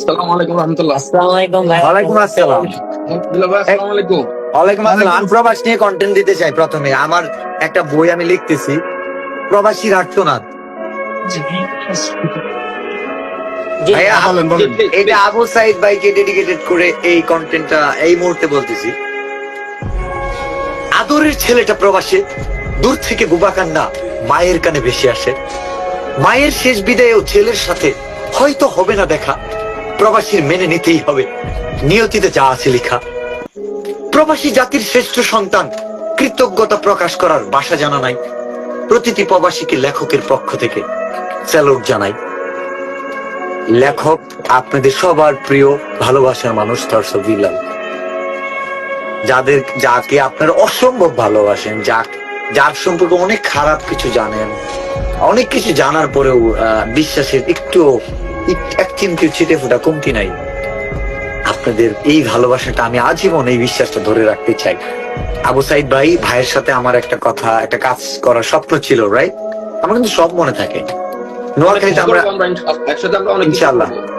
আসসালামু আলাইকুম রহমতুল্লাহ। আসসালামু আলাইকুম ভাই। ওয়ালাইকুম আসসালাম। আলহামদুলিল্লাহ ভাই, আসসালামু আলাইকুম। ওয়ালাইকুম আসসালাম। আমি প্রবাস নিয়ে কন্টেন্ট দিতে চাই। প্রথমে আমার একটা বই আমি লিখতেছি, প্রবাসীর আর্তনাদ। জি ভাইয়া, বলেন, বলেন। এটা আবু সাইদ ভাইকে ডেডিকেটেড করে এই কন্টেন্টটা এই মুহূর্তে বলতেছি। আদরের ছেলেটা প্রবাসে, দূর থেকে বুবা কান্না মায়ের কানে ভেসে আসে। মায়ের শেষ বিদায়েও ছেলের সাথে হয়তো হবে না দেখা, প্রবাসীর মেনে নিতেই হবে, নিয়তিতে যা আছে লেখা। প্রবাসী জাতির শ্রেষ্ঠ সন্তান, কৃতজ্ঞতা প্রকাশ করার ভাষা জানা নাই। প্রতিটি প্রবাসীকে লেখকের পক্ষ থেকে স্যালুট জানাই। লেখক আপনাদের সবার প্রিয় ভালোবাসার মানুষ দর্শক বিলাল, যাকে আপনারা অসম্ভব ভালোবাসেন, যার সম্পর্কে অনেক খারাপ কিছু জানেন, অনেক কিছু জানার পরেও বিশ্বাসের এক চিমটি ছিটে ফোটা কমতি নাই। আপনাদের এই ভালোবাসাটা আমি আজীবন এই বিশ্বাসটা ধরে রাখতে চাই। আবু সাইদ ভাইয়ের সাথে আমার একটা কাজ করার স্বপ্ন ছিল, রাইট? আমার কিন্তু সব মনে থাকে। নোয়াখালীতে আমরা একসাথে আমরা অনেক কিছু ইনশাআল্লাহ করবো।